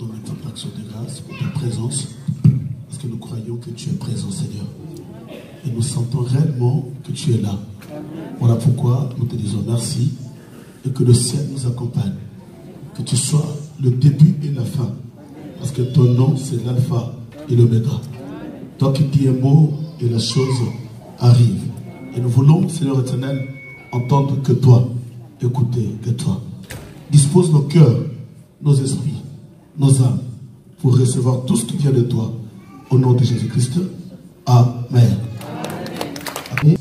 ton action de grâce pour ta présence, parce que nous croyons que tu es présent, Seigneur. Et nous sentons réellement que tu es là. Voilà pourquoi nous te disons merci et que le ciel nous accompagne. Que tu sois le début et la fin. Parce que ton nom, c'est l'alpha et l'oméga. Toi qui dis un mot et la chose arrive. Et nous voulons, Seigneur éternel, entendre que toi, écouter que toi. Dispose nos cœurs, nos esprits, nos âmes, pour recevoir tout ce qui vient de toi. Au nom de Jésus-Christ. Amen. Amen.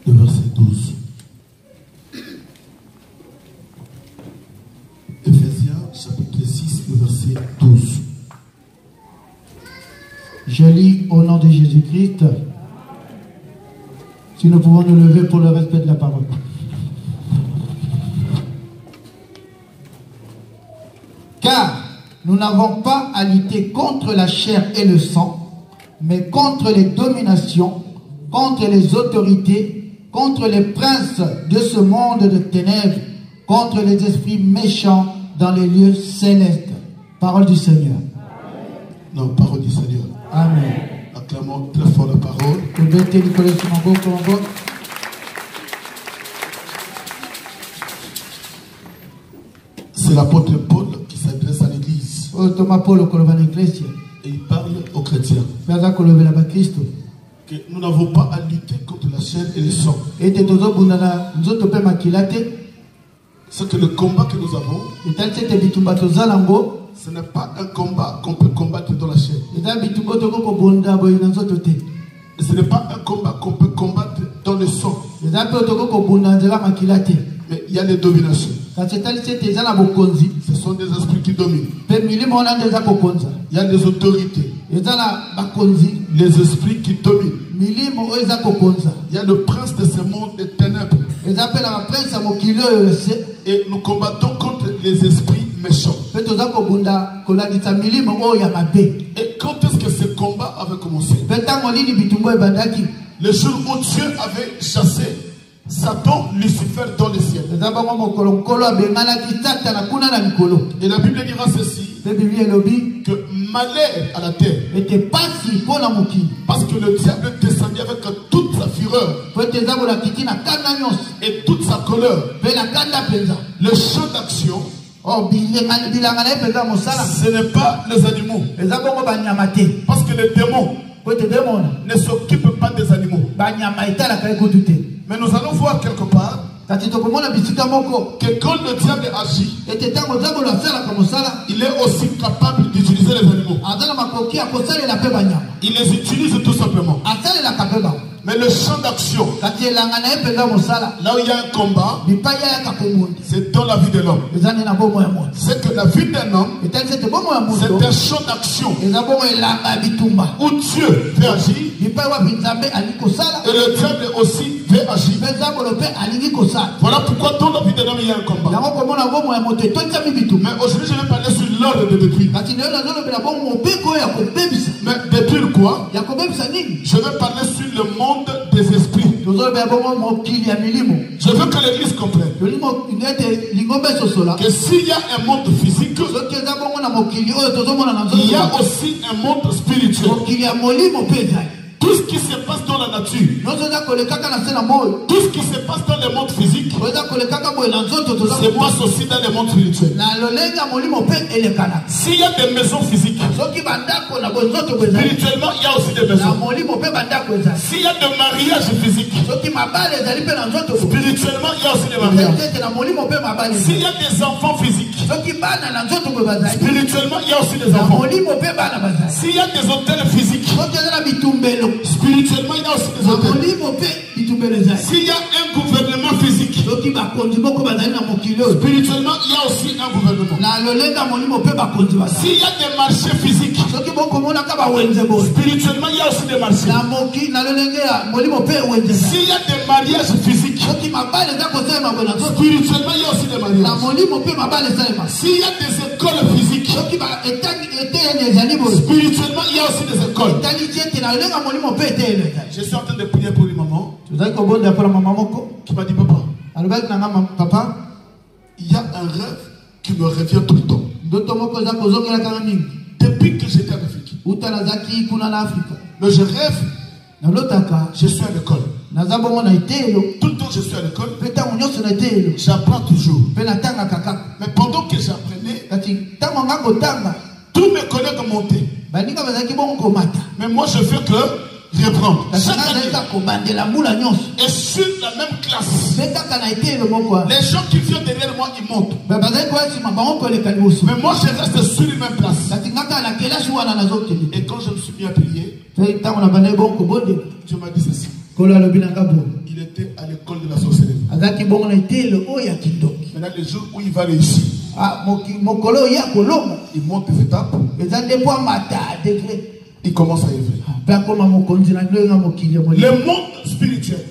Le verset 12. Éphésiens chapitre 6, le verset 12. Je lis au nom de Jésus-Christ. Si nous pouvons nous lever pour le respect de la parole. Car nous n'avons pas à lutter contre la chair et le sang, mais contre les dominations, contre les autorités, contre les princes de ce monde de ténèbres, contre les esprits méchants dans les lieux célestes. Parole du Seigneur. Non, parole du Seigneur. Amen. Acclamons très fort la parole. C'est l'apôtre Paul qui s'adresse à l'église. Et il parle aux chrétiens. Que nous n'avons pas à lutter contre la chair et le sang. C'est que le combat que nous avons, ce n'est pas un combat qu'on peut combattre dans la chair. Et ce n'est pas un combat qu'on peut combattre dans le sang. Mais il y a des dominations. Ce sont des esprits qui dominent. Il y a des autorités. Les esprits qui dominent. Il y a le prince de ce monde des ténèbres. Et nous combattons contre les esprits méchants. Et quand est-ce que ce combat avait commencé? Le jour où Dieu avait chassé Satan, Lucifer dans le ciel. Et la Bible dira ceci, que malheur à la terre, parce que le diable descendit avec toute sa fureur et toute sa colère. Le champ d'action, ce n'est pas les animaux, parce que les démons ne s'occupent pas des animaux. Mais nous allons voir quelque part que quand le diable agit, il est aussi capable d'utiliser les animaux. Il les utilise tout simplement. Mais le champ d'action, là où il y a un combat, c'est dans la vie de l'homme. C'est que la vie d'un homme, c'est un champ d'action où Dieu fait agir et le diable aussi fait agir. Voilà pourquoi dans la vie d'un homme il y a un combat. Mais aujourd'hui je vais parler sur l'ordre de détruire. Mais détruire quoi? Je vais parler sur le monde des esprits. Je veux que l'église comprenne que s'il y a un monde physique, il y a aussi un monde spirituel. Tout ce qui se passe dans la nature, tout ce qui se passe dans le monde physique, se passe aussi dans le monde spirituel. S'il y a des maisons physiques, spirituellement il y a aussi des maisons. S'il y a des mariages physiques, spirituellement il y a aussi des mariages. S'il y a des enfants physiques, spirituellement il y a aussi des enfants. S'il y a des hôtels physiques, spirituellement il y a aussi des hôtels. S'il y a un gouvernement physique, spirituellement il y a aussi un gouvernement. S'il y a des marchés physiques, spirituellement il y a aussi des marchés. S'il y a des mariages physiques, spirituellement il y a aussi des mariages. S'il y a des écoles physiques, spirituellement il y a aussi des écoles. Je suis en train de prier pour une maman qui m'a dit papa, il y a un rêve qui qui me revient tout le temps. Depuis que j'étais en Afrique. Mais je rêve. Je suis à l'école. Tout le temps je suis à l'école. J'apprends toujours. Mais pendant que j'apprenais, tous mes collègues montaient. Mais moi je fais que reprendre. Et sur la même classe. Les gens qui viennent derrière moi, ils montent. Mais moi je reste sur la même place. Et quand je me suis mis à prier, Dieu m'a dit ceci. Il était à l'école de la sorcellerie. Maintenant, les jours où il va réussir, il monte des étapes. Il commence à élever. Le monde spirituel.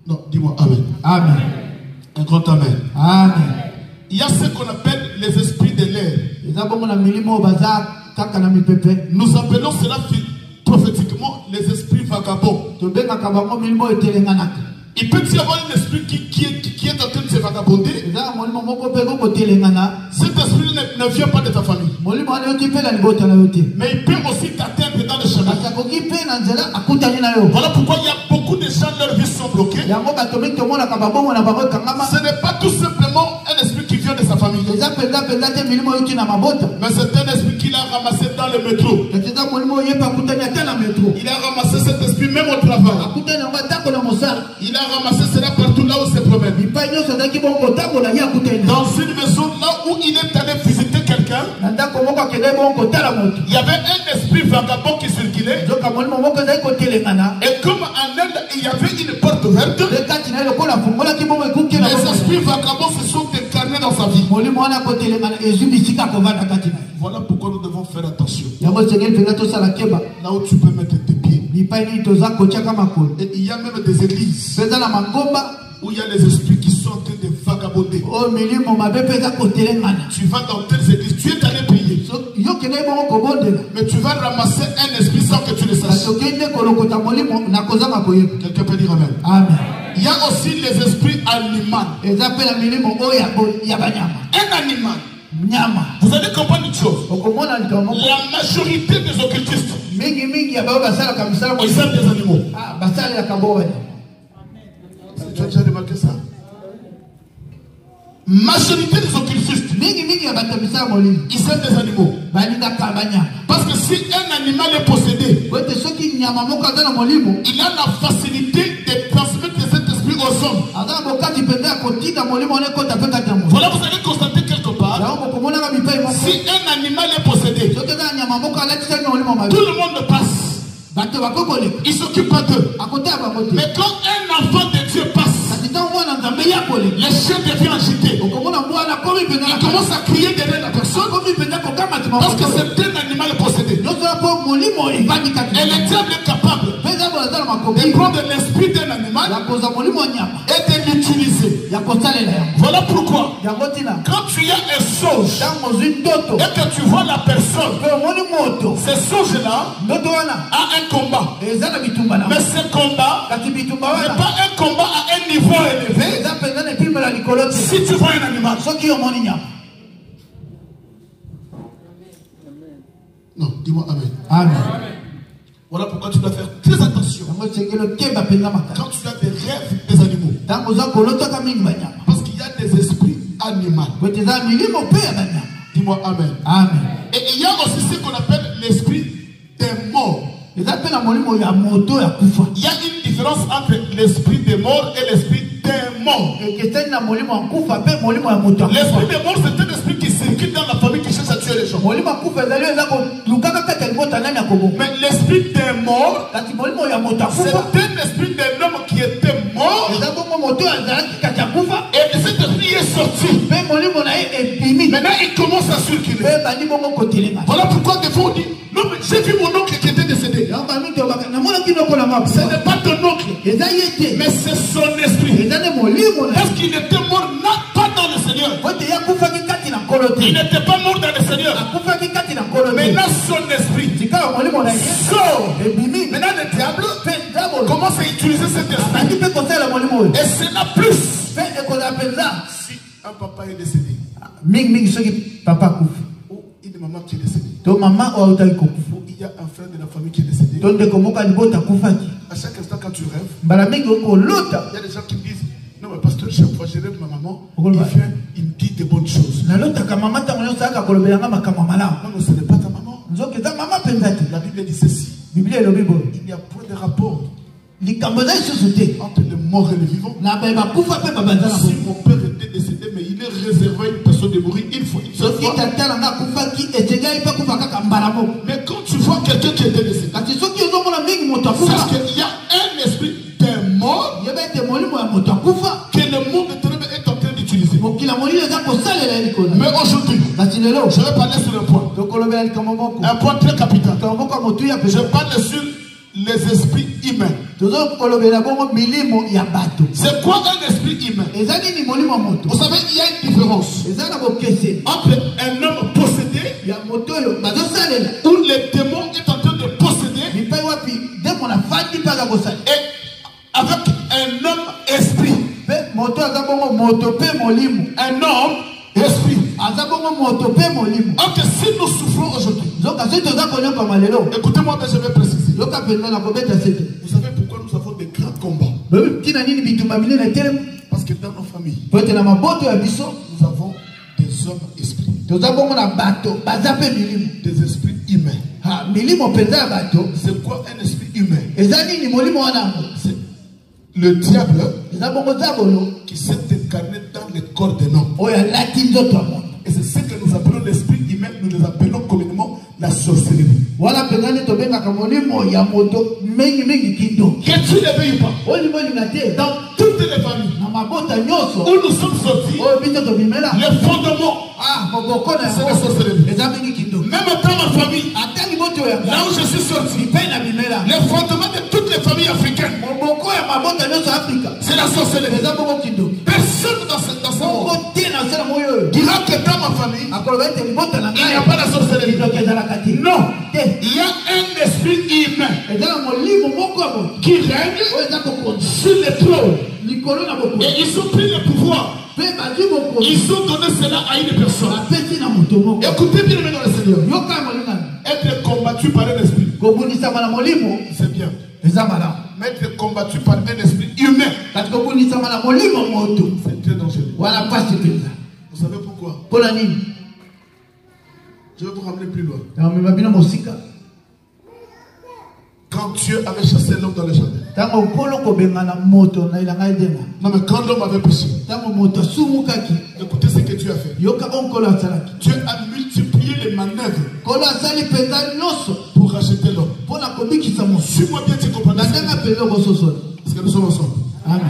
Non, dis-moi Amen. Amen. Un grand Amen. Amen. Il y a ce qu'on appelle les esprits de l'air. Nous appelons cela prophétiquement les esprits vagabonds. Il peut y avoir un esprit qui est en train de se vagabonder. Cet esprit ne vient pas de ta famille. Mais il peut aussi t'atteindre dans le chemin. Voilà pourquoi il y a beaucoup de gens, leurs vies sont bloquées. Ce n'est pas tout simplement un esprit qui vient de sa famille. Mais c'est un esprit qu'il a ramassé dans le métro. Il a ramassé cet esprit même au travail. Il a ramassé cela partout là où il se promène. Dans une maison là où il est allé visiter quelqu'un, il y avait un esprit vagabond qui circulait. Et comme en Inde il y avait une porte ouverte, les esprits vagabonds se sont incarnés dans sa vie. Voilà pourquoi nous devons faire attention. Là où tu peux mettre tes pieds. Et il y a même des églises où il y a les esprits qui sont en train de vagabonder. Tu vas dans telles églises, tu es allé prier, mais tu vas ramasser un esprit sans que tu le saches. Quelqu'un peut dire Amen. Amen. Il y a aussi les esprits animaux. Un animal. Vous allez comprendre une chose. La majorité des occultistes, ils aiment des animaux. Tu as déjà remarqué ça? Majorité des occultistes, ils aiment des animaux. Parce que si un animal est possédé, il a la facilité de transmettre cet esprit aux hommes. Voilà, vous allez constater quelque part, si un animal est possédé, tout le monde passe. Il s'occupe pas d'eux. Mais quand un enfant de Dieu passe, les chiens deviennent agités. Il commence à crier derrière la personne parce que c'est un animal possédé. Et le diable est capable de prendre l'esprit d'un animal et de l'utiliser. Voilà pourquoi quand tu as un songe et que tu vois la personne, ce songe-là a un combat. Mais ce combat n'est pas un combat à un niveau élevé. Si tu vois un animal, non, dis-moi Amen. Amen. Voilà pourquoi tu dois faire très attention quand tu as des rêves des animaux. Parce qu'il y a des esprits animaux. Dis-moi Amen. Amen. Et il y a aussi ce qu'on appelle l'esprit des morts. Il y a une différence entre l'esprit des morts et l'esprit des morts. L'esprit des morts, c'est un esprit qui circule dans la famille qui cherche à tuer les gens. Mais l'esprit des morts, c'est un esprit d'un homme qui était mort. Et cet esprit est sorti. Maintenant il commence à circuler. Voilà pourquoi des fois on dit, non mais j'ai vu mon oncle qui était décédé. Ce n'est pas ton oncle, mais c'est son esprit. Parce qu'il était mort pas dans le Seigneur. Il n'était pas mort dans le Seigneur. Maintenant son esprit sort. Maintenant le diable commence à utiliser cet esprit. Et c'est la plus. Si un papa est décédé, papa ou une maman qui est décédée, to maman o auta ko ou il y a un frère de la famille qui est décédé, to ndeko moka libota kufaki à chaque instant quand tu rêves, mbala mingi ko lota il y a des gens qui me disent non mais pasteur, chaque fois je rêve ma maman, il vient, il me dit des bonnes choses. na lota ka mama ta moyo saka kolobelanga makama malamu. Non, ce n'est pas ta maman. Nzoke za mama penzati. La Bible dit ceci. Biblia lo bibo. Il n'y a point de rapport Likamboza société entre les morts et les vivants. na ba kufa pe babanza na Si mon père était décédé, mais il est réservé à une personne de mourir une fois. soki tatala nga kufa ki etegai pa kufa kaka mbala moko. Mais quand tu vois quelqu'un qui était décédé, Kati soki ozomona mingi moto akufa parce qu'il y a un esprit des morts yebete molimo ya moto akufa que le monde ténébreux est en train d'utiliser. mokila molimo eza kosalela likolo. Mais aujourd'hui, Kati lelo je vais parler sur un point. tokolobela likambo moko Un point très capital. likambo moko ya motu ya Je pesa parle sur les esprits humains. tozokolobela bongo milimo ya bato. C'est quoi un esprit humain? Eza nini molimo ya moto? Vous savez, il y a une différence Eza na bokeseni entre un homme possédé ya moto oyo bazosalela où le démon est en train de posséder mipai wapi demo na fandi mpaka kosalela et avec un homme esprit. mpe moto aza bongo moto mpe molimo. Un homme esprit. aza bongo moto mpe molimo. Donc si nous souffrons aujourd'hui, nzoka soki toza konyokama lelo écoutez-moi, mais je vais préciser. yoka mpenza na kobeta sete Vous savez pourquoi nous avons des grands combats? ntina nini bitumba minene etelema Parce que dans nos familles, po ete na maboto ya biso nous avons des hommes esprits, toza bongo na bato baza mpe milimo. des esprits humains. milimo mpenza ya bato C'est quoi un esprit humain? eza nini molimo wana yango? C'est le diable eza bongo zabolo qui s'est incarné dans le corps d'un homme. oyo alati nzoto ya moto. Et c'est ce que nous appelons l'esprit humain, nous les appelons communément la sorcellerie. wana mpenza nde tobengaka molimo ya moto mingimingi kindoki. Que tu ne veuilles pas, olimo elinga te dans toutes les familles na mabota nyonso où nous sommes sortis, oyo biso tobimela les fondements, moboko na c'est la yango sorcellerie. eza mingi kindoki. Même dans ma famille, ata liboto ya là où je suis sorti, mpe na bimela les fondements de toutes les familles africaines, moboko ya mabota nyonso ya afrika c'est la sorcellerie. eza bongo kindoki. Personne dans ce monde moko te na sala moyo oyo dira que dans ma famille, akoloba ete libota na il n'y ngai a pas la sorcellerie. kindoki ezalaka te. Non, te il y a un esprit humain eza na molimo moko ya moto qui règne oyo eza kokonza sur les trônes. likolo na bokonzi Et ils ont pris le pouvoir. mpe bazwi bokonzi Ils ont donné cela à une personne. bapesi na moto moko. Écoutez bien maintenant le Seigneur. yoka ya molingana Être combattu par un esprit, kobundisama na molimo c'est bien. eza malamu Mais être combattu par un esprit humain, kati kobundisama na molimo moto c'est très dangereux. wana pasi mpenza. Vous savez pourquoi? mpona nini? Je vais vous ramener plus loin. namema bino mosika Quand Dieu avait chassé l'homme dans le jardin. ntango nkolo kobengana moto na elanga edema Non, mais quand l'homme avait péché, ntango moto asumukaki écoutez ce que Dieu a fait. yoka oyo nkolo asalaki. Dieu a multiplié les manœuvres nkolo asali mpenza nyonso pour racheter l'homme. mpona kobikisa mosu Suis-moi bien, tu comprends na ça? ndenge mpenza okososola. Parce que nous sommes ensemble. amen.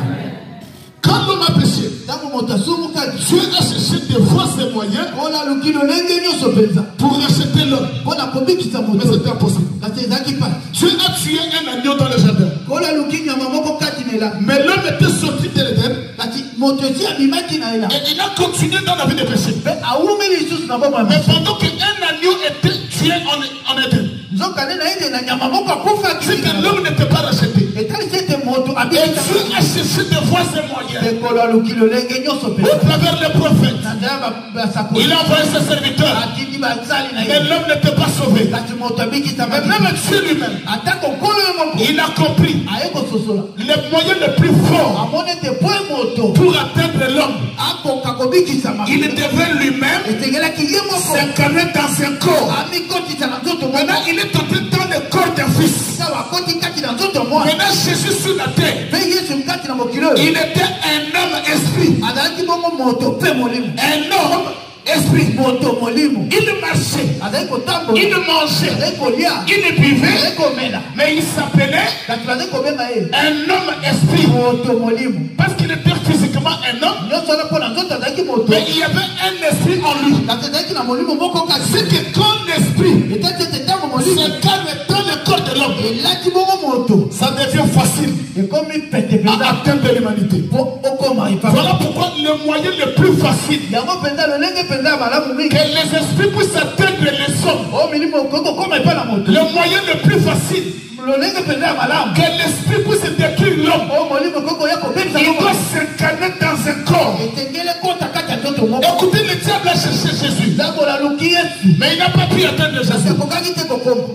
Quand l'homme a péché, ntango moto asumukaki Dieu a cherché des voies et moyens nkolo aluki lolenge nyonso mpenza pour racheter l'homme. mpona kobikisa Mais moto c'était impossible. kasi ezalaki pasi. Dieu a tué un agneau dans le jardin. nkolo aluki nyama moko kati na elanga Mais l'homme était sorti de l'Éden kati moto esi abimaki na elanga et il a continué dans la vie de péché. mpe awumeli lisusu na bomoi ya Mais maso. pendant qu'un agneau était tué en Éden, nzokande na ete na nyama moko akufaki c'est que l'homme n'était pas racheté. etalisi ete moto Et Dieu abikisa a cherché des voies et moyens nkolo aluki lolenge nyonso au mpenza travers les prophètes. na nzela Il basakoli a envoyé ses serviteurs. atindi basali na Mais ye l'homme n'était pas sauvé. kasi moto abikisa Mais même Dieu lui-même, atako nkolo ye moko il a compris aye kososola les moyens les plus forts amoni ete po ye moto pour atteindre l'homme. akoka kobikisama Il devait lui-même esengelaki ye moko s'incarner dans un corps. amikotisa na nzoto moko Maintenant, il est entré dans le corps d'un fils. sawa akoti kati na nzoto mwana Maintenant, Jésus sur la terre, mpe yesu kati na mokili oyo il était un homme esprit. azalaki bongo moto mpe molimo Un homme esprit. moto molimo Il marchait, azali kotambola il mangeait, azali kolia il buvait, azali komela mais il s'appelait kasi bazali kobenga ye un homme esprit. moto molimo Parce qu'il était physiquement un homme, nyonso wana mpo na nzoto azalaki moto mais il y avait un esprit en lui. kasi azalaki na molimo moko kasi C'est que quand l'esprit etati ete ntango molimo s'incarne dans le corps de l'homme, elati bongo moto ça devient facile ekomi pete à mpenza atteindre l'humanité. mpo okoma epa Voilà pourquoi le moyen le plus facile yango mpenza lolenge mpenza ya malamu mingi que les esprits puissent atteindre les hommes, o milimo okoki okoma epa na moto le moyen le plus facile lolenge mpenza ya malamu que l'esprit puisse détruire l'homme, o molimo okoki oya kobebisa il bongo doit s'incarner dans un corps. etengele kota kati ya nzoto Mais il n'a pas pu atteindre Jésus.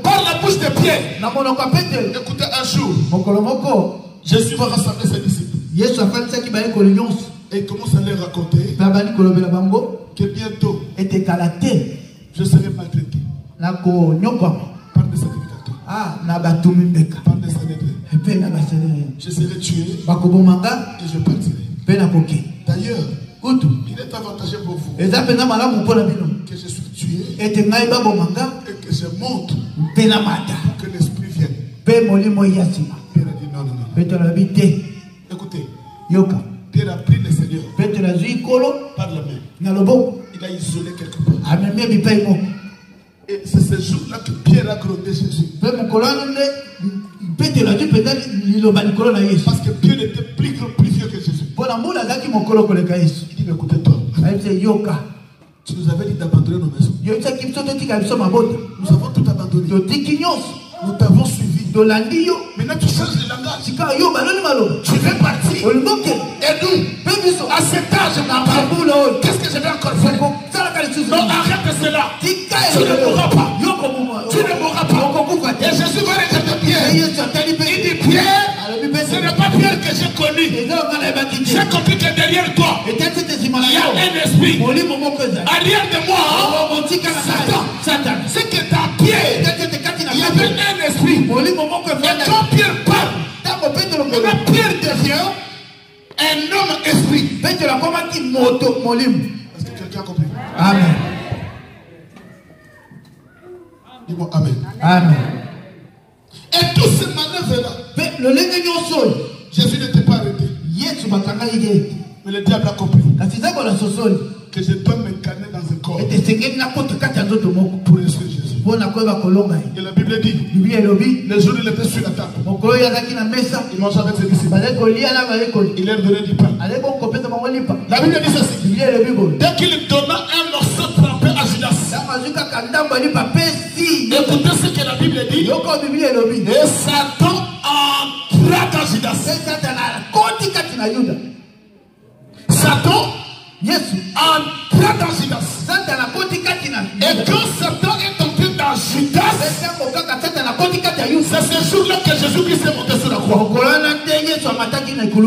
Par la bouche de Pierre. Écoutez, un jour, Jésus va rassembler ses disciples. Et il commence à leur raconter que bientôt, je serai maltraité par des sacrificateurs, par des sénégalais. Je serai tué et je partirai. D'ailleurs, il est avantageux pour vous que je suis tué et que je montre que l'esprit vienne. Pierre a dit non, non, non. Écoutez, Pierre a pris le Seigneur par la main. Il a isolé quelque part. Et c'est ce jour-là que Pierre a grondé Jésus. Parce que Pierre était plus vieux que Jésus. Il dit, mais écoutez-toi. Tu nous avais dit d'abandonner nos maisons. Nous avons tout abandonné. Nous t'avons suivi. Maintenant tu changes de langage. Tu veux partir. Et nous, à cet âge, qu'est-ce que je vais encore faire? Non, arrête cela. Tu ne mourras pas. Tu ne mourras pas. Et Jésus va regarder Pierre. Il dit, Pierre, ce n'est pas Pierre que j'ai connu. J'ai compris que derrière toi, il y a un esprit. Arrière de moi, Satan. C'est que dans Pierre, il y avait un esprit. Et quand Pierre parle, Pierre devient un homme esprit. Est-ce que quelqu'un a compris? Amen. Dis-moi Amen. Amen. Et tous ces manœuvres-là, Jésus n'était pas arrêté. Mais le diable a compris que je dois m'incarner dans un corps pour instruire Jésus. Et la Bible dit, le jour où il était sur la table, il mangeait avec ses disciples. Il leur donnait du pain. La Bible dit ceci. Dès qu'il donna un morceau trempé à Judas, écoutez ce que la Bible dit. Et Satan entra dans Judas. Satan entra dans Judas. Et quand Satan est entré dans Judas, c'est ce jour-là que Jésus-Christ est monté sur la croix.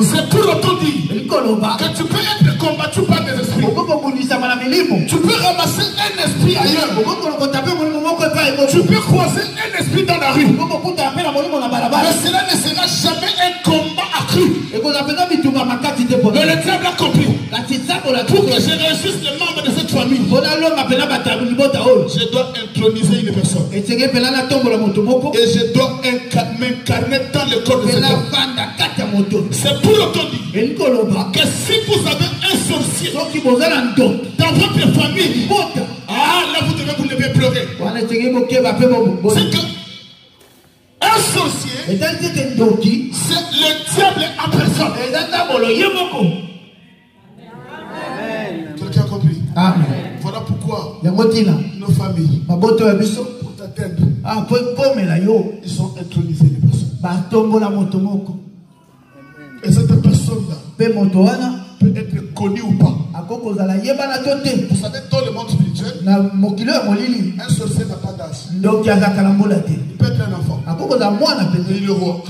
C'est pour autant dire que tu peux être combattu par des esprits. Tu peux ramasser un esprit ailleurs. Tu peux croiser un esprit dans la rue. Mais cela ne sera jamais un combat accru. Mais le diable a compris. Pour que je réussisse les membres de cette famille, je dois introniser une personne. Et je dois m'incarner dans le corps de cet homme. C'est pour autant dire que si vous avez un sorcier dans votre famille, là vous devez vous lever pleurer. C'est que un sorcier, c'est le diable en personne. Quelqu'un a compris? Amen. Voilà pourquoi nos familles, pour t'atteindre, ils sont intronisés les personnes. Et cette personne-là peut être connue ou pas. Vous savez, dans le monde spirituel, un sorcier n'a pas d'âge. Il peut être un enfant. Il est le roi.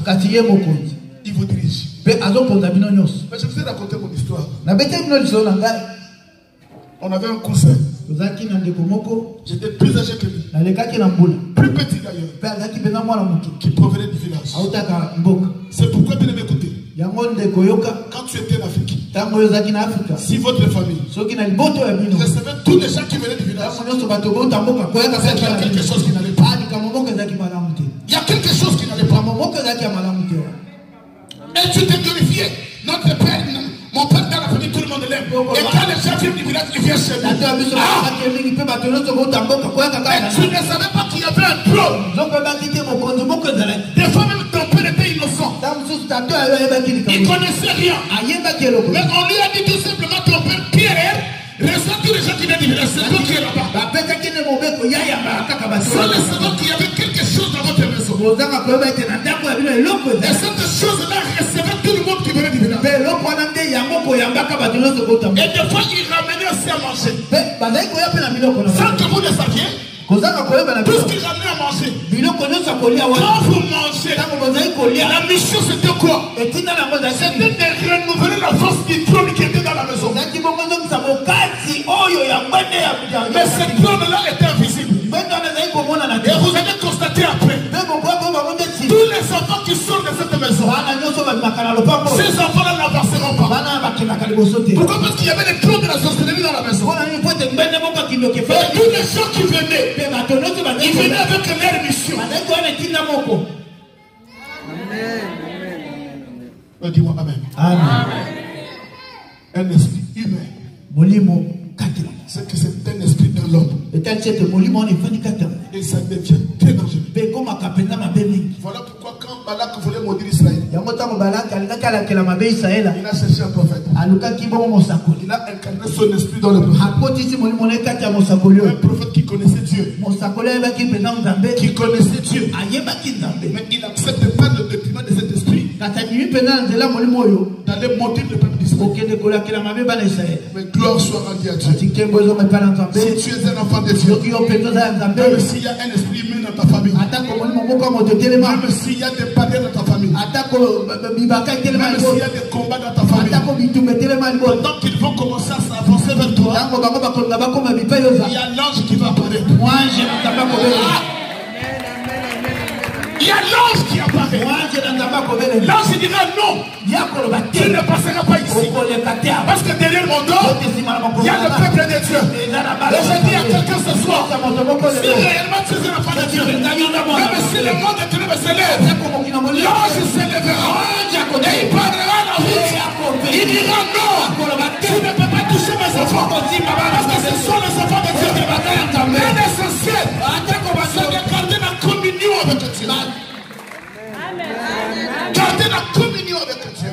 Il vous dirige. Mais je vous ai raconté mon histoire. On avait un cousin. J'étais plus âgé que lui. Plus petit d'ailleurs. Qui provenait du village. C'est pourquoi tu devais écouter. Quand tu étais en Afrique, si votre famille recevait tous les gens qui venaient du village, il y a quelque chose qui n'allait pas. Il y a quelque chose qui n'allait pas. Et tu t'es glorifié. Notre père, mon père dans la famille, tout le monde l'aime. Et quand les gens viennent du village, ils viennent chez nous. Et tu ne savais pas qu'il y avait un trône. Des fois même ton père était innocent. Il ne connaissait rien. Mais on lui a dit tout simplement, ton père Pierre, ressens tous les gens qui viennent du village. C'est toi qui es là-bas. Sans le savoir qu'il y avait quelque chose dans votre maison. Et cette chose-là recevait tout le monde qui venait du village. Et des fois, il ramenait aussi à manger. Sans que vous ne saviez, Tout ce qui ramenait à manger. Quand vous mangez, la mission c'était quoi? C'était de renouveler la force du trône qui était dans la maison. Mais ce trône-là était invisible. Et vous allez constater après, tous les enfants qui sortent de cette maison, ces enfants-là n'avanceront pas. Pourquoi? Parce qu'il y avait des trônes de la sorcellerie dans la maison. Et tous les gens qui venaient, ils venaient avec leur mission. Dis-moi amen. Amen. Un esprit humain. C'est que c'est un esprit de l'homme. Et ça devient très dangereux. Voilà pourquoi quand Balak voulait maudire Israël, il a cherché un prophète. Il a incarné son esprit dans le prophète. Un prophète qui connaissait Dieu. Qui connaissait Dieu. Mais il n'accepte pas le détriment de cet esprit d'aller maudire le peuple d'Israël. Mais gloire soit rendue à Dieu. Si tu es un enfant de Dieu, même s'il y a un esprit humain dans ta famille, même s'il y a des barrières dans ta famille, même s'il y a des combats dans ta famille, pendant qu'ils vont commencer à s'avancer vers toi, il y a l'ange qui va apparaître. Il y a l'ange qui apparaît. L'ange dira non, tu ne passeras pas ici. Parce que derrière mon dos, il y a le peuple de Dieu. Et je dis à quelqu'un ce soir, si réellement tu es un enfant de Dieu, même si le monde est ténèbres se lève, l'ange se lèvera et il parlera la route. Il dira non, tu ne peux pas toucher mes enfants. Parce que ce sont les enfants de Dieu. L'essentiel, c'est de garder la communion avec Dieu. Gardez la communion avec Dieu.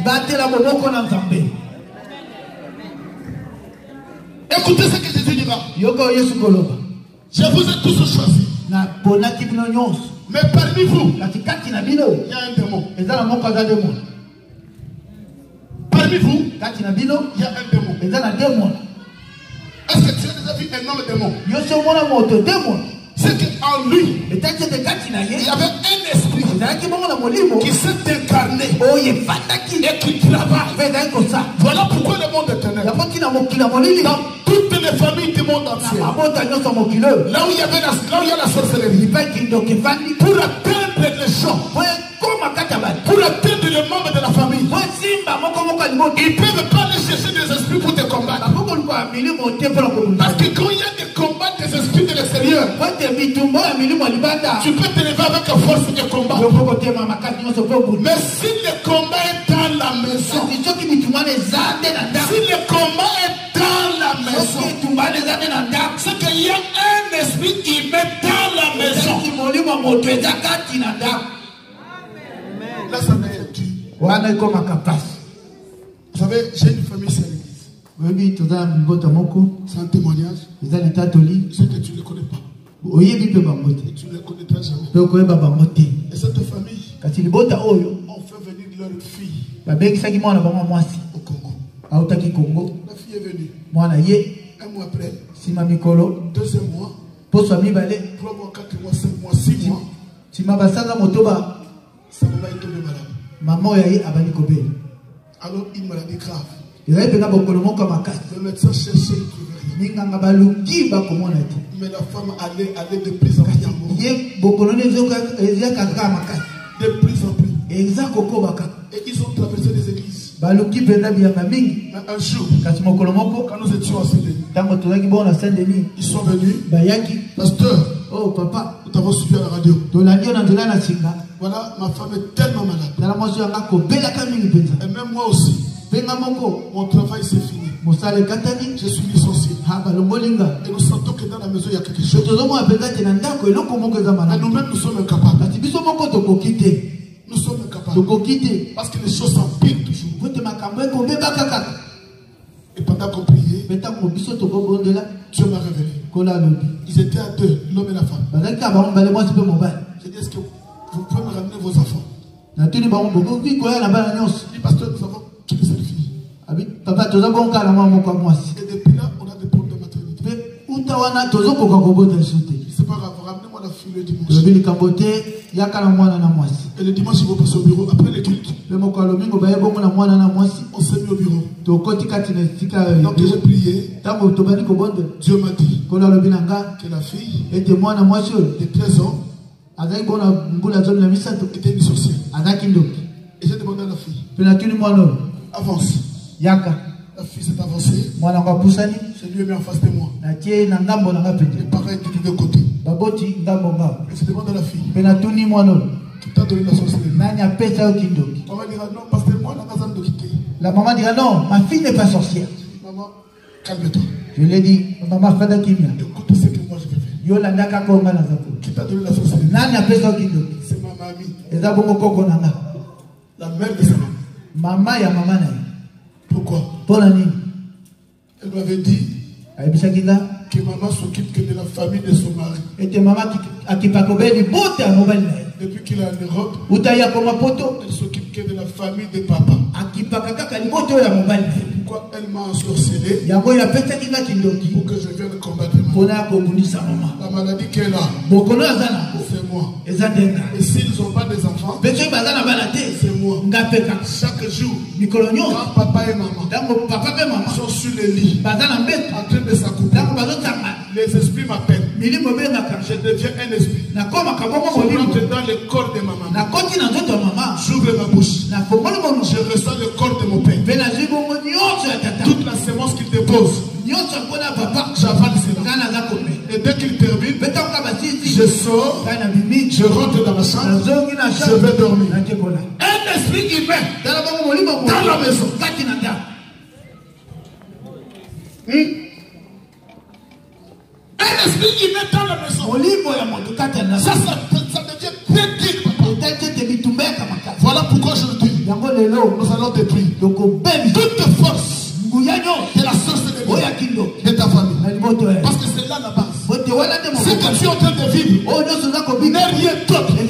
Écoutez ce que Jésus dira. Je vous ai tous choisis. Mais parmi vous, il y a un démon. Parmi vous, il y a un démon. Est-ce que tu as déjà vu un homme démon? C'est qu'en lui, il y avait un esprit qui s'est incarné et qui travaille. Voilà pourquoi le monde est ténèbres. Dans toutes les familles du monde entier, là où il y a la sorcellerie, pour atteindre les gens, pour atteindre les membres de la famille, ils ne peuvent pas aller chercher des esprits pour te combattre. Parce que quand il y a des combats des esprits de l'extérieur, tu peux t'élever avec la force de combat. Mais si le combat est dans la maison, si le combat est dans la maison, c'est qu'il y a un esprit qui met dans la maison. Là, ça m'est dit. Vous savez, j'ai une famille, c'est l'église. C'est un témoignage. C'est que tu ne connais pas. Et tu ne les connaîtras jamais. Et cette famille, on fait venir leur fille au Congo. La fille est venue. Un mois après, deuxième mois, 3 mois, 4 mois, 5 mois, 6 mois, sa maman est tombée malade. Alors une maladie grave. Le médecin cherchait, il ne trouvait rien. Mais la femme allait de plus en plus en haut. De plus en plus. Et ils ont traversé les églises. Mais un jour, quand nous étions à Saint-Denis, ils sont venus. Pasteur, oh papa, nous t'avons suivi à la radio. Voilà, ma femme est tellement malade. Et même moi aussi. Mon travail c'est fini. Je suis licencié. Et nous sentons que dans la maison il y a quelque chose. Mais nous-mêmes nous sommes incapables. Nous sommes incapables. Parce que les choses s'empirent toujours. Et pendant qu'on priait, Dieu m'a révélé. Ils étaient à deux, l'homme et la femme. J'ai dit, est-ce que vous pouvez me ramener vos enfants? Il dit, pasteur, nous avons quitté cette fille. Et depuis là, on a des problèmes de maternité. C'est pas grave. fille le dimanche. Et le dimanche, ils vont passer au bureau après le culte. On s'est mis au bureau. Donc j'ai prié. Dieu m'a dit que la fille de 13 ans était une sorcière. Et j'ai demandé à la fille, avance. La fille s'est avancée. Je lui ai mis en face de moi. Les parents étaient de côté. Et je demande à la fille, qui t'a donné la sorcellerie? Maman dira non, pasteur, moi, la maman dira non, ma fille n'est pas sorcière. Maman, calme-toi. Je lui ai dit, maman, fais écoute ce que moi je vais faire. Qui t'a donné la sorcellerie? C'est ma mamie. La mère de sa maman. Maman ya maman. Pourquoi? Elle m'avait dit que maman s'occupe que de la famille de son mari. Depuis qu'il est en Europe, elle s'occupe que de la famille de papa. Pourquoi elle m'a ensorcelé? Pour que je vienne combattre maman. La maladie qu'elle a, c'est moi. Et s'ils n'ont pas des enfants, c'est moi. Chaque jour, quand papa et maman sont sur le lit, en train de s'accoupler, les esprits m'appellent. Je deviens un esprit. Je rentre dans le corps de ma maman. J'ouvre ma bouche. Je ressens le corps de mon père. Toute la sémence qu'il dépose, j'avale cela. Et dès qu'il termine, je sors, je rentre dans ma chambre, je vais dormir. Un esprit humain dans la maison. Un esprit humain dans la maison. Ça devient très dur. Voilà pourquoi je le dis. Nous allons détruire toute force de la sorcellerie de ta famille. Parce que c'est là la base. Ce que tu es en train de vivre n'est rien d'autre que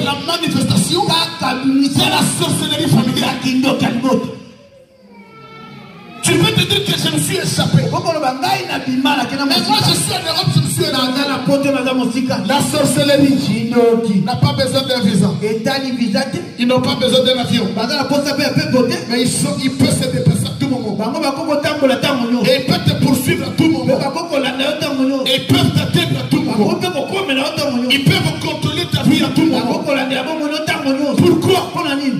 la manifestation de la sorcellerie familiale. Tu peux te dire que je me suis échappé. Mais moi je suis en Europe, je me suis échappé. La sorcellerie n'a pas besoin d'un visa. Ils n'ont pas besoin d'un avion. Mais ils peuvent se déplacer à tout moment. Et ils peuvent te poursuivre à tout moment. Et ils peuvent t'atteindre à tout moment. Ils peuvent contrôler ta vie à tout moment. Pourquoi?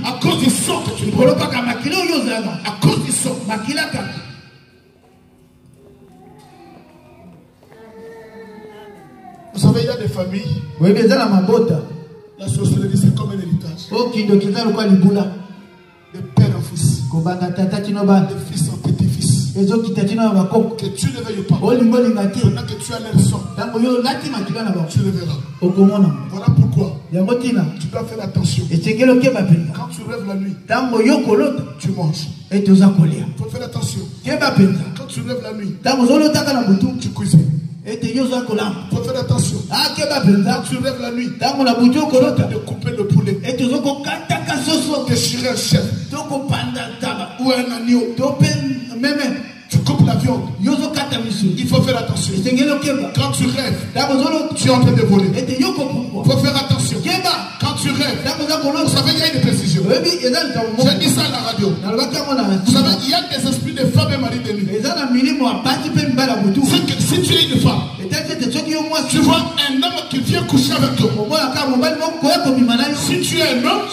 À cause du sang que tu prends. À cause du sang. Vous savez, il y a des familles. La sorcellerie, c'est comme un héritage. De père en fils. De fils en petit-fils. Que tu ne veuilles pas. Pendant que tu as l'air sang, tu le verras. Voilà pourquoi tu dois faire attention. Quand tu rêves la nuit, tu manges. Il faut faire attention. Quand tu rêves la nuit, tu cuisines. Il faut faire attention. Quand tu rêves la nuit, tu as de couper le poulet, déchirer un chef ou un agneau. Tu coupes la viande. Il faut faire attention. Quand tu rêves, tu es en train de voler. Il faut faire attention. Quand tu rêves, vous savez, il y a une précision. J'ai dit ça à la radio. Vous savez, il y a des esprits de femmes et maris de nuit. Si tu es une femme, tu vois un homme qui vient coucher avec toi. Si tu es un homme,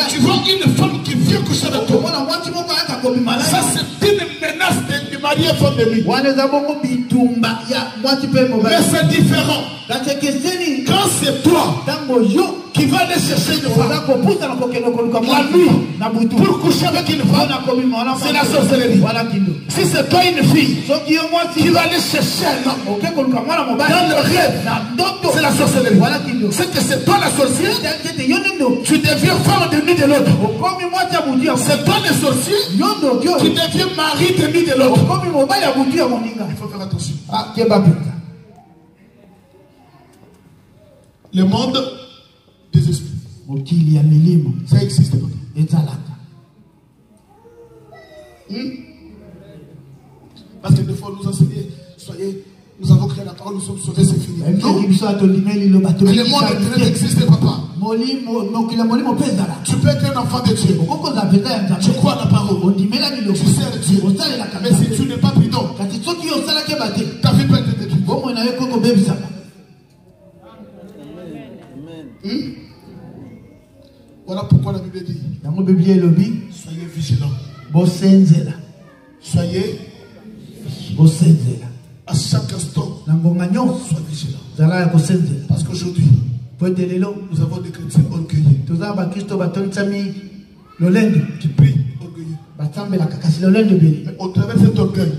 tu vois une femme qui vient coucher avec toi. Ça, c'est une menace de marier femme de nuit. Mais c'est différent. Quand c'est toi qui va aller chercher une femme la nuit pour coucher avec une femme, c'est la sorcellerie. Si c'est toi une fille qui va aller chercher un homme dans le rêve, c'est la sorcellerie. C'est que c'est toi la sorcière, tu deviens femme de nuit de l'autre. C'est toi le sorcier, tu deviens mari de nuit de l'autre. Il faut faire attention. Le monde des esprits, ça existe pas. Parce que des fois nous enseignons, soyez Nous avons créé la parole, nous sommes sauvés, c'est fini. Non. Mais le monde est en train d'exister, papa. Tu peux être un enfant de Dieu. Tu crois à la parole. Tu sers Dieu. Mais si tu n'es pas prudent, ta vie peut être détruite. Voilà pourquoi la Bible dit soyez vigilants. Soyez à chaque instant. Sois vigilant. Parce qu'aujourd'hui, nous avons des chrétiens orgueilleux. Qui prient orgueilleux. Mais au travers de cet orgueil,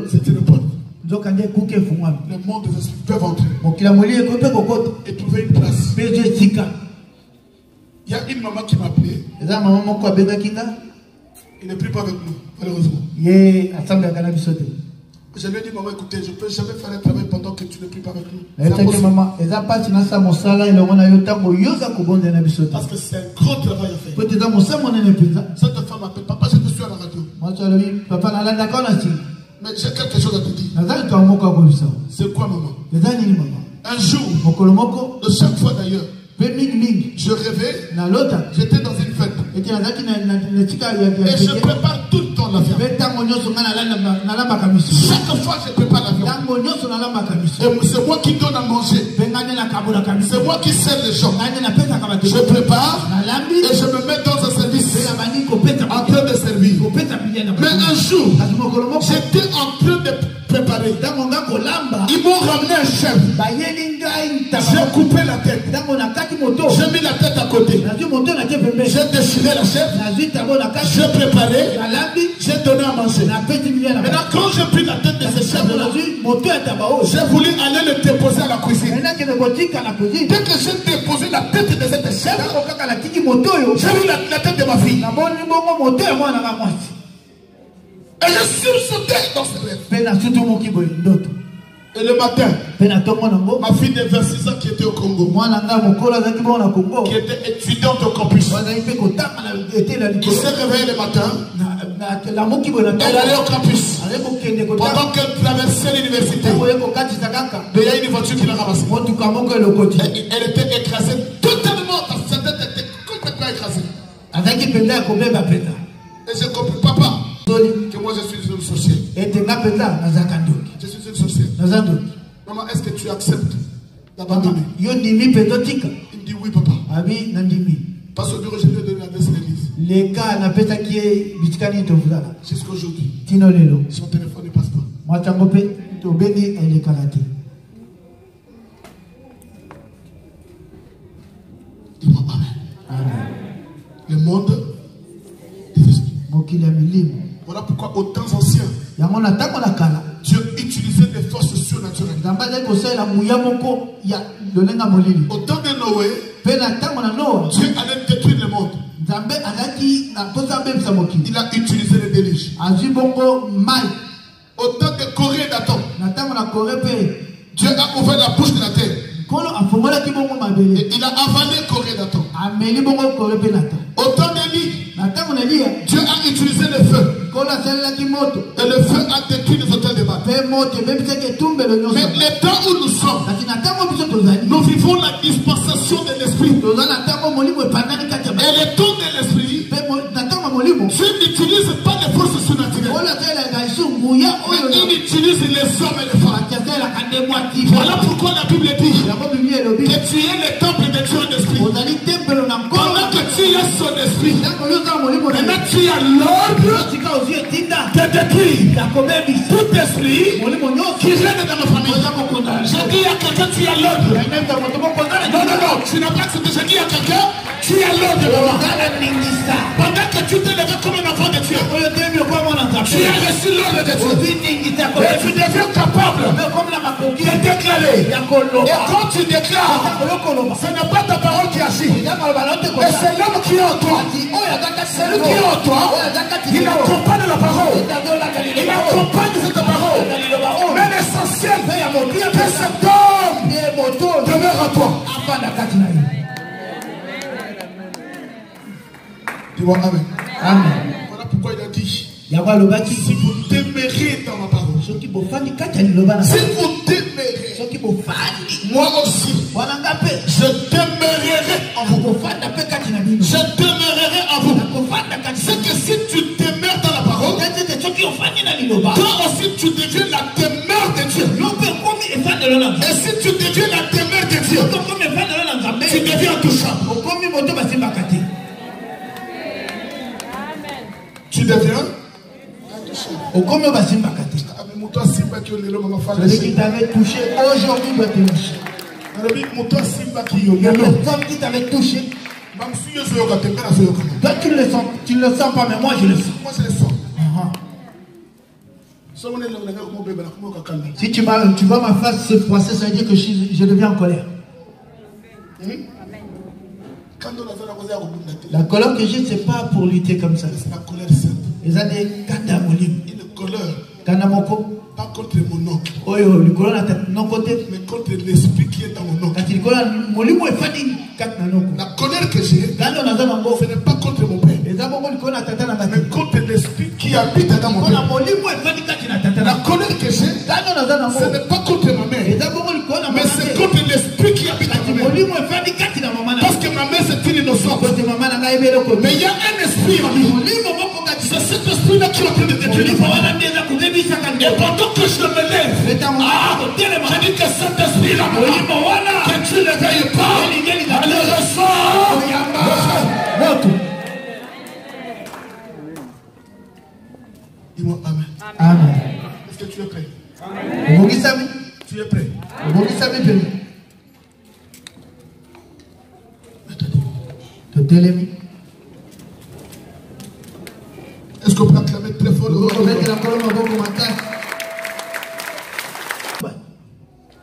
c'est une porte. Le monde des esprits peuvent entrer et trouver une place. Il y a une maman qui m'a appelé. Il ne prie pas avec nous, malheureusement. Je lui ai dit, maman, écoutez, je ne peux jamais faire un travail pendant que tu ne pries pas avec nous. Parce que c'est un gros travail à faire. Cette femme m'appelle, papa, je te suis à la radio. Mais j'ai quelque chose à te dire. C'est quoi, maman? Un jour, de chaque fois d'ailleurs, je rêvais, j'étais dans une fête. Et je prépare tout le temps l'avion. Chaque fois je prépare l'avion. Et c'est moi qui donne à manger. C'est moi qui sers les gens. Je prépare et je me mets dans un service en train de servir. Mais un jour, j'étais en train de préparer. Ils m'ont ramené un chef. J'ai coupé la tête. J'ai mis la tête à côté. J'ai déchiré la chef. J'ai préparé. J'ai donné à manger. Maintenant, quand j'ai pris la tête de ce chef, j'ai voulu aller le déposer à la cuisine. Dès que j'ai déposé la tête de cette chef, j'ai vu la tête de ma fille. Et je suis sauté dans ce rêve. Et le matin, ma fille de 26 ans qui était au Congo, qui était étudiante au campus, qui s'est réveillée le matin, elle allait au campus. Pendant qu'elle traversait l'université, il y a une voiture qui l'a ramassée. Elle était écrasée totalement, sa tête était complètement écrasée. Et j'ai compris, papa, que moi je suis une sorcière. Je suis une sorcière. Maman, est-ce que tu acceptes d'abandonner? Il me dit oui, papa. Parce que je lui ai donné l'adresse de l'église. Jusqu'à aujourd'hui, son téléphone ne passe pas. Dis-moi amen. Le monde des esprits. Voilà pourquoi aux temps anciens, Dieu utilisait des forces surnaturelles. Au temps de Noé, Dieu allait détruire le monde. Il a utilisé le déluge. Au temps de Corée et d'Atom, Dieu a ouvert la bouche de la terre. Et il a avalé Corée d'Atom. Au temps d'Élie, Dieu a utilisé le feu. Et le feu a détruit les hôtels de Baal. Mais les temps où nous sommes, nous vivons la dispensation de l'esprit. Et le temps de l'esprit, Dieu n'utilise pas les forces surnaturelles. Mais il utilise les hommes et les femmes. Voilà pourquoi la Bible dit que tu es le temple de Dieu en esprit. Pendant que tu es son esprit, maintenant tu as l'ordre de détruire tout esprit qui règne dans ma famille. Je dis à quelqu'un, tu as l'ordre. Non, tu n'as pas accepté. Je dis à quelqu'un, tu as l'ordre. Pendant que tu t'es levé comme un enfant de Dieu, tu as reçu l'ordre de Dieu. Et tu deviens capable de déclarer. Et quand tu déclares, ce n'est pas ta parole qui agit. Et c'est l'homme qui est en toi. C'est lui qui est en toi. Il accompagne la parole. Il accompagne cette parole. Mais l'essentiel, que cet homme demeure en toi. Dis-moi amen. Voilà pourquoi il a dit, si vous demeurez dans ma parole, Si vous demeurez, moi aussi, je demeurerai en vous. Je demeurerai en vous. C'est que si tu demeures dans la parole, toi aussi tu deviens la demeure de Dieu. Et si tu deviens la demeure de Dieu, tu deviens intouchable. Tu deviens celui qui t'avait touché aujourd'hui doit te toucher. La personne qui t'avait touché, toi tu ne le sens pas, mais moi je le sens. Moi je le sens. Si tu vois ma face se froisser, ça veut dire que je deviens en colère. La colère que j'ai, c'est pas pour lutter comme ça. C'est la colère simple. Ils ont des kandamolim. Une colère. Kandamoko. Pas contre mon oncle. Oh yo, le colère n'a non côté. Mais contre l'esprit qui est dans mon oncle. Quand il colère, molimo est fadi. La colère que j'ai, ce n'est pas contre mon père. Mais contre l'esprit qui habite dans mon père. La colère que j'ai, ce n'est pas contre ma mère. Mais c'est contre l'esprit qui habite dans ma mère. Parce que ma mère c'est une innocente. Mais il y a un esprit en lui. C'est cet esprit-là qui est en train de détruire. Et pendant que je me lève, je dis que cet esprit-là, que tu ne l'éveilles pas, le ressort. Dis-moi Amen. Amen. Est-ce que tu es prêt? Amen. Tu es prêt? Est-ce qu'on peut acclamer très fort le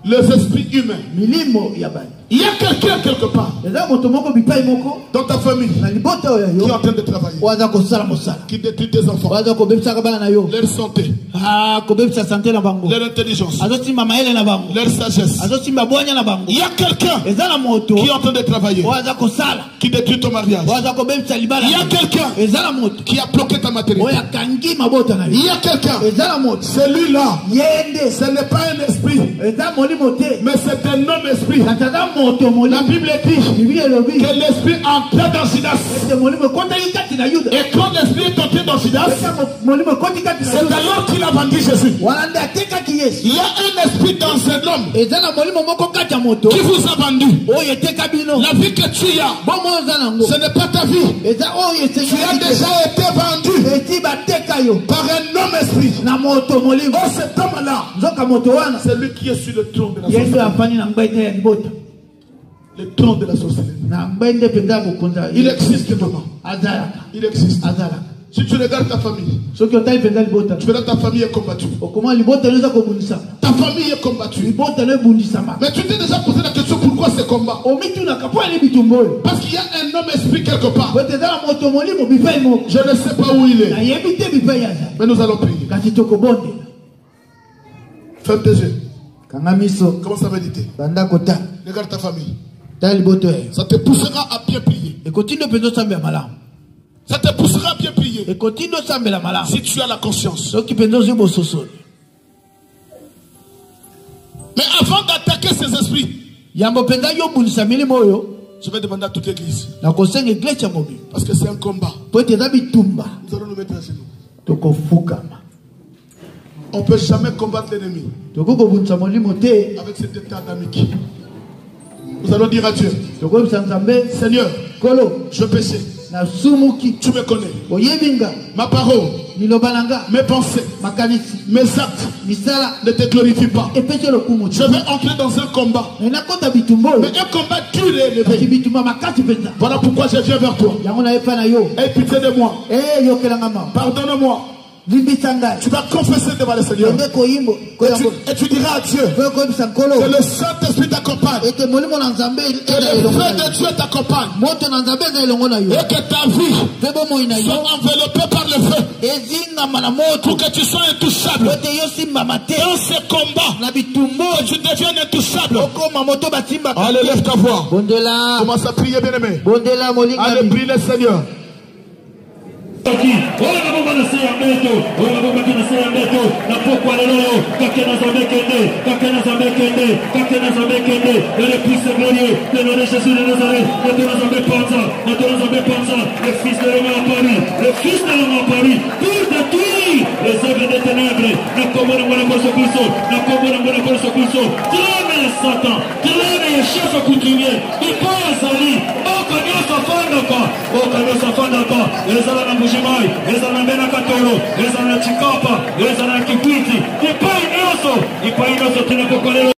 les esprits humains. Il y a quelqu'un quelque part dans ta famille qui est en train de travailler, qui détruit tes enfants, leur santé, leur intelligence, leur sagesse. Il y a quelqu'un qui est en train de travailler, qui détruit ton mariage. Il y a quelqu'un qui a bloqué ta maternité. Il y a quelqu'un, celui-là, ce n'est pas un esprit, mais c'est un homme esprit. La Bible dit que l'esprit entra dans Judas. Et quand l'esprit est entré dans Judas, c'est alors qu'il a vendu Jésus. Il y a un esprit dans un homme qui vous a vendu. La vie que tu as, ce n'est pas ta vie. Tu as déjà été vendu par un homme esprit. Oh, cet homme-là, c'est lui qui est sur le trône de la sorcellerie. Le trône de la sorcellerie. Il existe maman. Il existe. Si tu regardes ta famille, tu verras ta famille est combattue. Ta famille est combattue. Mais tu t'es déjà posé la question pourquoi ce combat? Parce qu'il y a un homme esprit quelque part. Je ne sais pas où il est. Mais nous allons prier. Ferme tes yeux. Comment ça va méditer? Regarde ta famille. Ça te poussera à bien prier. Ça te poussera à bien prier. Si tu as la conscience. Mais avant d'attaquer ces esprits, je vais demander à toute l'église. Parce que c'est un combat. Nous allons nous mettre à genoux. On ne peut jamais combattre l'ennemi avec cet état adamique. Nous allons dire à Dieu, Seigneur, je péchais. Tu me connais. Ma parole, mes pensées, mes actes ne te glorifient pas. Je vais entrer dans un combat. Mais un combat dur et élevé. Voilà pourquoi je viens vers toi. Aie pitié de moi. Pardonne-moi. Tu vas confesser devant le Seigneur. Et tu diras à Dieu que le Saint-Esprit t'accompagne. Et que le feu de Dieu t'accompagne. Et que ta vie soit enveloppée par le feu. Pour que tu sois intouchable. Dans ce combat, que tu deviennes intouchable. Allez, lève ta voix. Commence à prier, bien-aimé. Allez, prie le Seigneur. Ola bomba na sea mbeto, ola bomba na sea mbeto, na pokwa lelo, dans le puissant glorieux, le nom de Jésus de Nazareth, le Fils de l'homme a apparu, le Fils de l'homme a apparu pour détruire les œuvres des ténèbres. Trame Satan, trame les chefs coutumiers, ils pensent à lui, ezala na Mbujimayi, ezala na Mbena Katoro, ezala na Chikapa, ezala na Kikwiti, ipai nyonso tunapokolelo